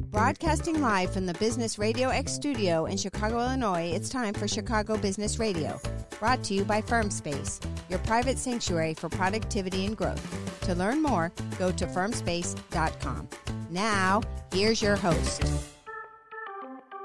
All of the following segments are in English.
Broadcasting live from the Business RadioX studio in Chicago, Illinois, it's time for Chicago Business Radio. Brought to you by FirmSpace, your private sanctuary for productivity and growth. To learn more, go to firmspace.com. Now, here's your host.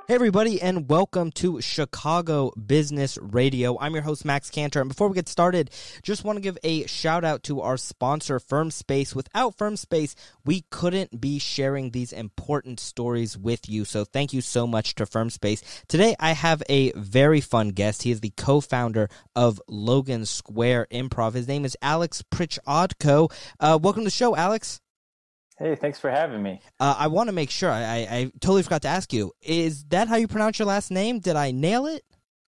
Hey everybody, and welcome to Chicago Business Radio. I'm your host, Max Cantor, and before we get started, just want to give a shout out to our sponsor, FirmSpace. Without FirmSpace, we couldn't be sharing these important stories with you, so thank you so much to FirmSpace. Today, I have a very fun guest. He is the co-founder of Logan Square Improv. His name is Alex Prichodko. Welcome to the show, Alex. Hey, thanks for having me. I want to make sure. I totally forgot to ask you. Is that how you pronounce your last name? Did I nail it?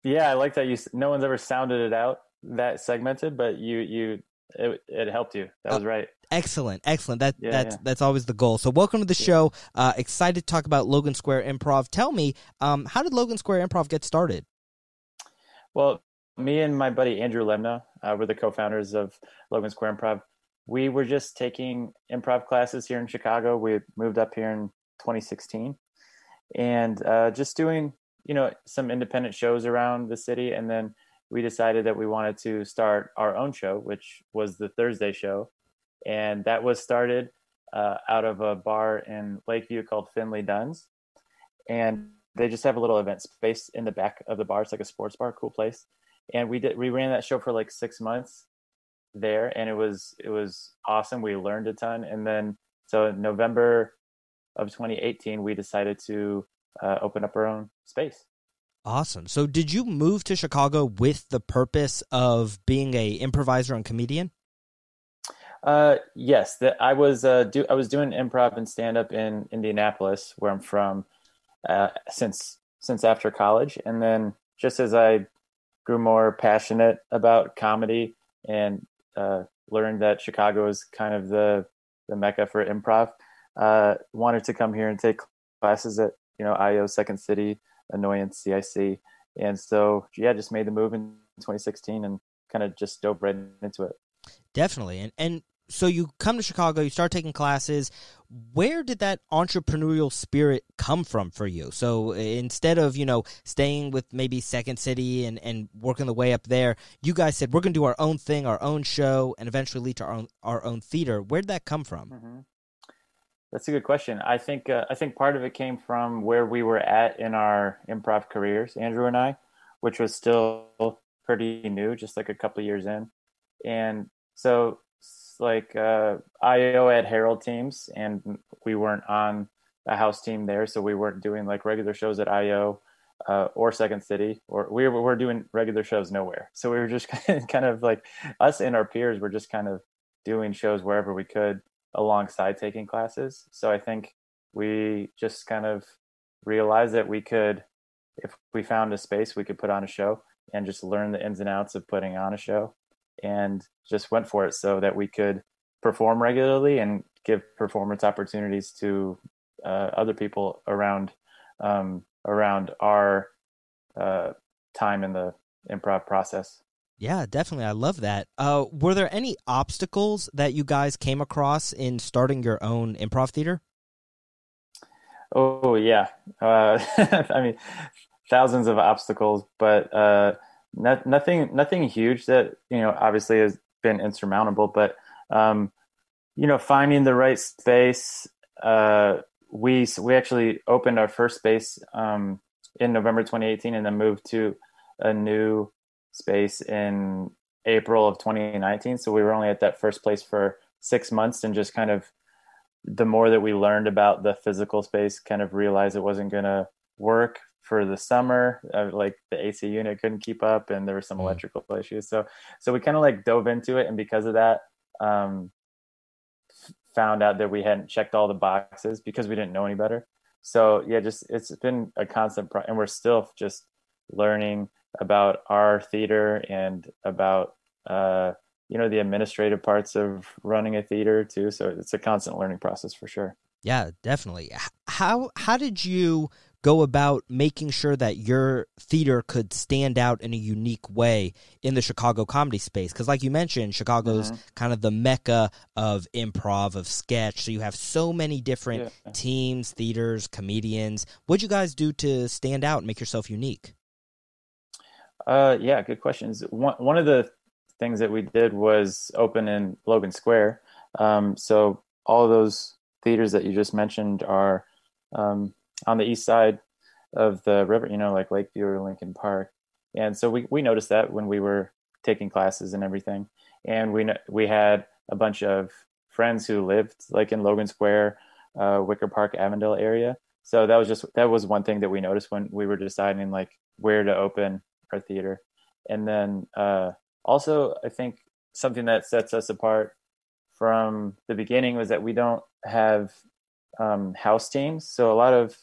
Yeah, I like that. No one's ever sounded it out that segmented, but it helped you. That was right. Excellent. That's always the goal. So welcome to the show. Excited to talk about Logan Square Improv. Tell me, how did Logan Square Improv get started? Well, me and my buddy Andrew Lemna were the co-founders of Logan Square Improv. We were just taking improv classes here in Chicago. We moved up here in 2016 and just doing, some independent shows around the city. And then we decided that we wanted to start our own show, which was the Thursday show. And that was started out of a bar in Lakeview called Finley Dunn's. And they just have a little event space in the back of the bar. It's like a sports bar, cool place. And we ran that show for like 6 months there, and it was awesome. We learned a ton. And then so in November of 2018 we decided to open up our own space. Awesome. So did you move to Chicago with the purpose of being a improviser and comedian? Yes, I was doing improv and stand-up in Indianapolis, where I'm from, since after college. And then just as I grew more passionate about comedy and learned that Chicago is kind of the mecca for improv, wanted to come here and take classes at IO, Second City, Annoyance, CIC. And so just made the move in 2016 and kind of just dove right into it. Definitely. And so you come to Chicago, you start taking classes. Where did that entrepreneurial spirit come from for you? So instead of, staying with maybe Second City and working the way up there, you guys said, we're going to do our own thing, our own show, and eventually lead to our own theater. Where did that come from? Mm-hmm. That's a good question. I think part of it came from where we were at in our improv careers, Andrew and I, which was still pretty new, just like a couple of years in. And so IO had Herald teams, and we weren't on the house team there, so we weren't doing like regular shows at IO or Second City, or we were doing regular shows nowhere. So we were just kind of like, us and our peers were just kind of doing shows wherever we could alongside taking classes. So I think we just kind of realized that we could, if we found a space, we could put on a show and just learn the ins and outs of putting on a show, and just went for it so that we could perform regularly and give performance opportunities to other people around our time in the improv process. Yeah, definitely. I love that. Were there any obstacles that you guys came across in starting your own improv theater? Oh, yeah. I mean, thousands of obstacles, but nothing huge that, obviously has been insurmountable, but, finding the right space. We actually opened our first space in November 2018 and then moved to a new space in April of 2019. So we were only at that first place for 6 months, and just kind of the more that we learned about the physical space, kind of realized it wasn't going to work for the summer. Like the AC unit couldn't keep up, and there were some electrical issues. So we kind of like dove into it, and because of that, found out that we hadn't checked all the boxes because we didn't know any better. So yeah, it's been a constant and we're still just learning about our theater and about the administrative parts of running a theater too. So it's a constant learning process for sure. Yeah, definitely. How did you go about making sure that your theater could stand out in a unique way in the Chicago comedy space? Because like you mentioned, Chicago's kind of the mecca of improv, of sketch. So you have so many different teams, theaters, comedians. What'd you guys do to stand out and make yourself unique? Yeah, good questions. One of the things that we did was open in Logan Square. So all of those theaters that you just mentioned are on the east side of the river, like Lakeview or Lincoln Park. And so we noticed that when we were taking classes and everything. And we had a bunch of friends who lived like in Logan Square, Wicker Park, Avondale area. So that was one thing that we noticed when we were deciding like where to open our theater. And then also, I think something that sets us apart from the beginning was that we don't have house teams. So a lot of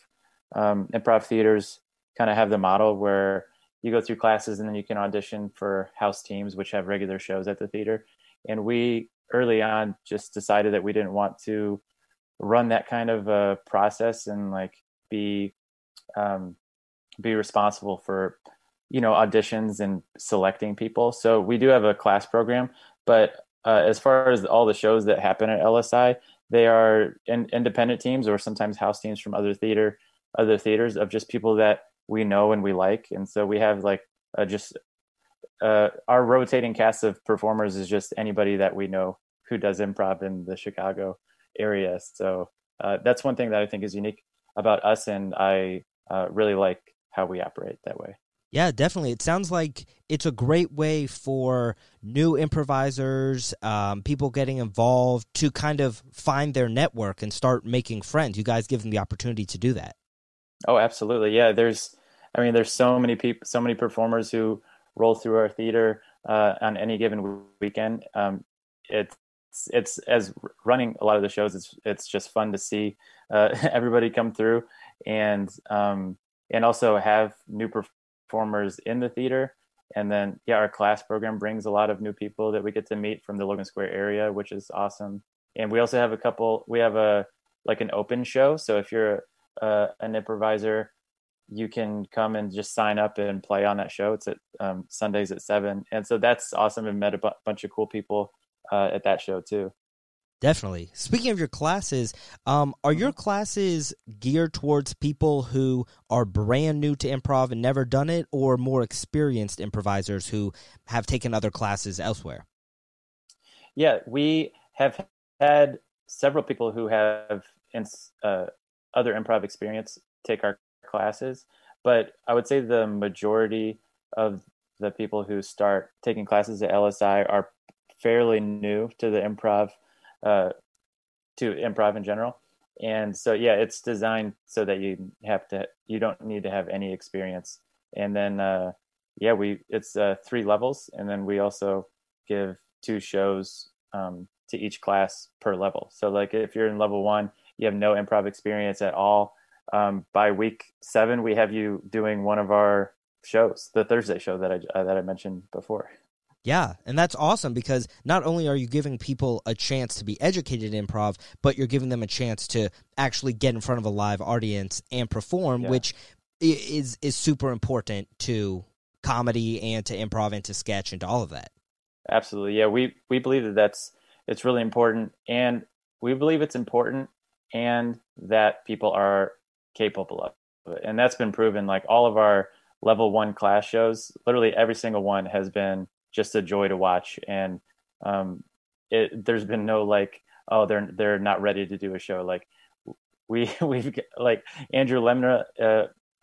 improv theaters kind of have the model where you go through classes and then you can audition for house teams, which have regular shows at the theater. And we early on just decided that we didn't want to run that kind of a process and like be responsible for auditions and selecting people. So we do have a class program, but as far as all the shows that happen at LSI, they are independent teams or sometimes house teams from other theaters of just people that we know and we like. And so we have like our rotating cast of performers is just anybody that we know who does improv in the Chicago area. So that's one thing that I think is unique about us, and I really like how we operate that way. Yeah, definitely. It sounds like it's a great way for new improvisers, people getting involved to kind of find their network and start making friends. You guys give them the opportunity to do that. Oh, absolutely. Yeah, there's so many people, so many performers who roll through our theater on any given weekend. It's as running a lot of the shows. It's just fun to see everybody come through and also have new performers in the theater. And then our class program brings a lot of new people that we get to meet from the Logan Square area, which is awesome. And we also have an open show. So if you're an improviser, you can come and just sign up and play on that show. It's at Sundays at 7. And so that's awesome. And met a bunch of cool people at that show too. Definitely. Speaking of your classes, are your classes geared towards people who are brand new to improv and never done it, or more experienced improvisers who have taken other classes elsewhere? Yeah, we have had several people who have other improv experience take our classes, but I would say the majority of the people who start taking classes at LSI are fairly new to the improv, to improv in general. And so, it's designed so that you don't need to have any experience. And then, it's 3 levels. And then we also give 2 shows to each class per level. So like if you're in level 1, you have no improv experience at all. By week 7, we have you doing one of our shows, the Thursday show that I mentioned before. Yeah, and that's awesome because not only are you giving people a chance to be educated in improv, but you're giving them a chance to actually get in front of a live audience and perform, which is super important to comedy and to improv and to sketch and to all of that. Absolutely. Yeah, we believe that it's really important, and we believe it's important and that people are capable of it. And that's been proven. Like all of our level 1 class shows, literally every single one has been just a joy to watch. And there's been no like, oh, they're not ready to do a show. Like we've like Andrew Lemna,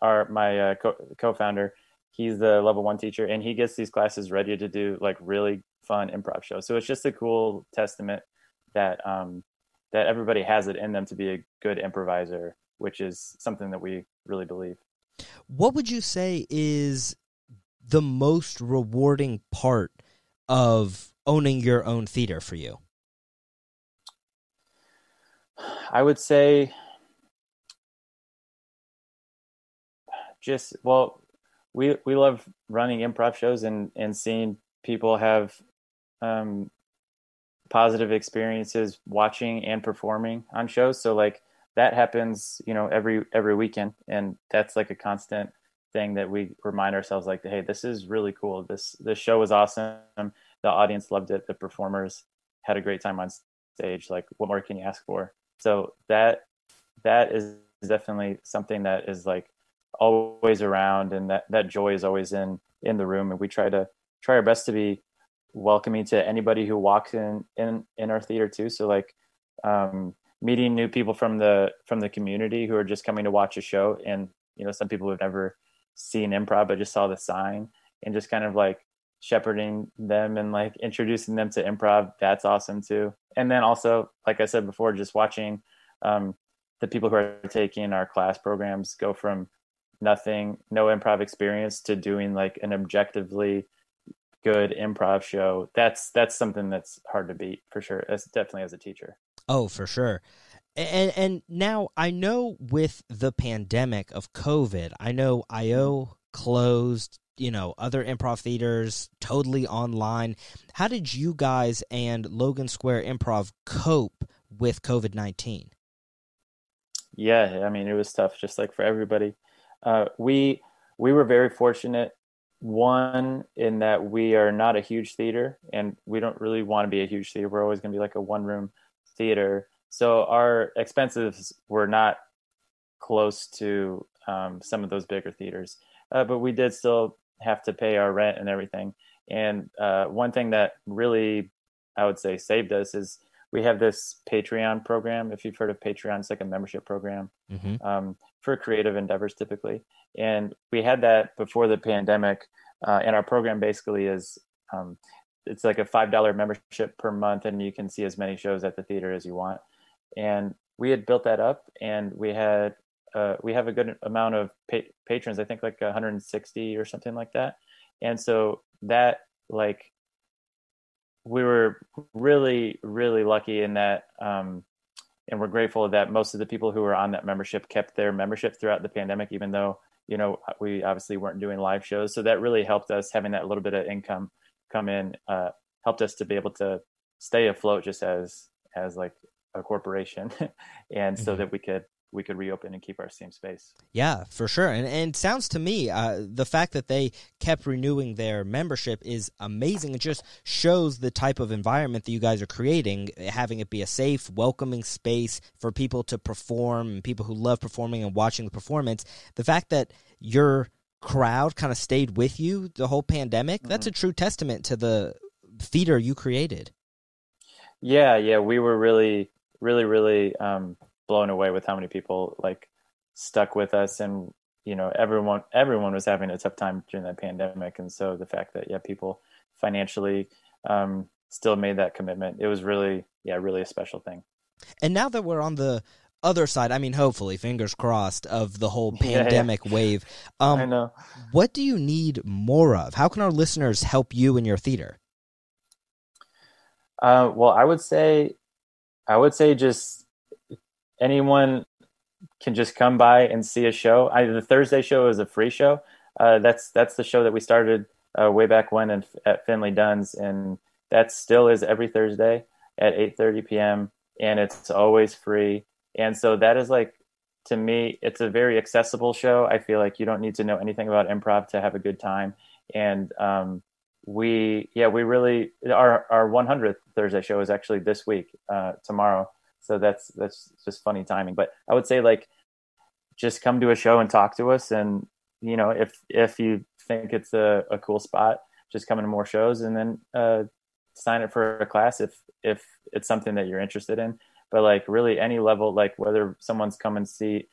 my co-founder, he's the level 1 teacher, and he gets these classes ready to do like really fun improv shows. So it's just a cool testament that that everybody has it in them to be a good improviser, which is something that we really believe. What would you say is the most rewarding part of owning your own theater for you? I would say we love running improv shows and seeing people have positive experiences watching and performing on shows. So like that happens, every weekend. And that's like a constant thing that we remind ourselves, like, hey, this is really cool. This show was awesome. The audience loved it. The performers had a great time on stage. Like, what more can you ask for? So that is definitely something that is like always around, and that joy is always in the room. And we try our best to be welcoming to anybody who walks in our theater too. So like, meeting new people from the community who are just coming to watch a show, and some people who have never seen improv but just saw the sign, and just kind of like shepherding them and like introducing them to improv. That's awesome too. And then also, like I said before, just watching the people who are taking our class programs go from no improv experience to doing like an objectively good improv show. That's something that's hard to beat, for sure. It's definitely as a teacher. Oh, for sure. And now I know with the pandemic of COVID, I know IO closed, other improv theaters totally online. How did you guys and Logan Square Improv cope with COVID-19? Yeah, I mean, it was tough, just like for everybody. We were very fortunate, one, in that we are not a huge theater, and we don't really want to be a huge theater. We're always going to be like a one-room theater. So our expenses were not close to some of those bigger theaters. But we did still have to pay our rent and everything. And one thing that really, I would say, saved us is we have this Patreon program. If you've heard of Patreon, it's like a membership program for creative endeavors typically. And we had that before the pandemic. And our program basically is, it's like a $5 membership per month, and you can see as many shows at the theater as you want. And we had built that up, and we have a good amount of patrons, I think like 160 or something like that. And so that, like, we were really, really lucky in that, and we're grateful that most of the people who were on that membership kept their membership throughout the pandemic, even though, we obviously weren't doing live shows. So that really helped us, having that little bit of income come in, helped us to be able to stay afloat just as like a corporation. And so that we could reopen and keep our same space. Yeah, for sure. And it sounds to me, the fact that they kept renewing their membership is amazing. It just shows the type of environment that you guys are creating, having it be a safe, welcoming space for people to perform, and people who love performing and watching the performance. The fact that your crowd kind of stayed with you the whole pandemic, that's a true testament to the theater you created. Yeah, we were really, really, really blown away with how many people like stuck with us. And everyone was having a tough time during that pandemic, and so the fact that people financially still made that commitment, it was really a special thing. And now that we're on the other side, I mean, hopefully, fingers crossed, of the whole pandemic wave, I know. What do you need more of? How can our listeners help you in your theater? Well, I would say just anyone can just come by and see a show. The Thursday show is a free show. That's the show that we started way back when at Finley Dunn's, and that still is every Thursday at 8:30 p.m. and it's always free. And so that is, like, to me, it's a very accessible show. I feel like you don't need to know anything about improv to have a good time. And we really, our 100th Thursday show is actually this week, tomorrow. So that's just funny timing. But I would say, like, just come to a show and talk to us. And, if you think it's a cool spot, just come to more shows, and then sign up for a class if it's something that you're interested in. But, like, really any level, like whether someone's come and seen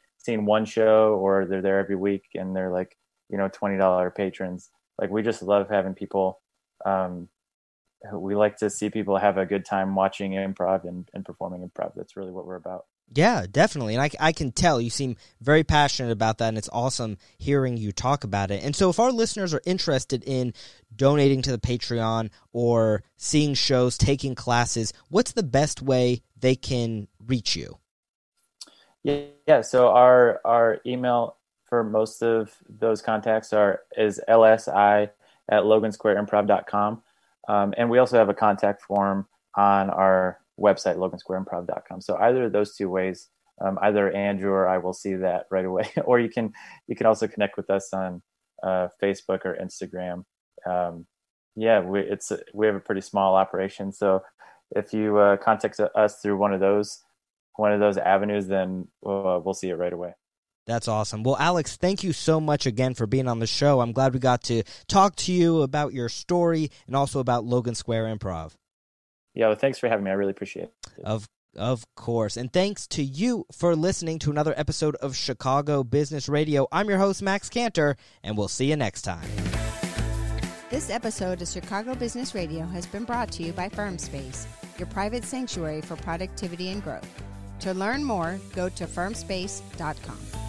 one show or they're there every week and they're like, $20 patrons. Like, we just love having people. We like to see people have a good time watching improv and performing improv. That's really what we're about. Yeah, definitely. And I can tell you seem very passionate about that, and it's awesome hearing you talk about it. And so if our listeners are interested in donating to the Patreon or seeing shows, taking classes, what's the best way they can reach you? Yeah. So our email for most of those contacts is lsi@logansquareimprov.com. And we also have a contact form on our website, logansquareimprov.com. So either of those two ways either Andrew or I will see that right away. Or you can also connect with us on Facebook or Instagram. We have a pretty small operation, so if you contact us through one of those avenues, then we'll see it right away. That's awesome. Well, Alex, thank you so much again for being on the show. I'm glad we got to talk to you about your story and also about Logan Square Improv. Yeah, well, thanks for having me. I really appreciate it. Of course. And thanks to you for listening to another episode of Chicago Business Radio. I'm your host, Max Cantor, and we'll see you next time. This episode of Chicago Business Radio has been brought to you by FirmSpace, your private sanctuary for productivity and growth. To learn more, go to firmspace.com.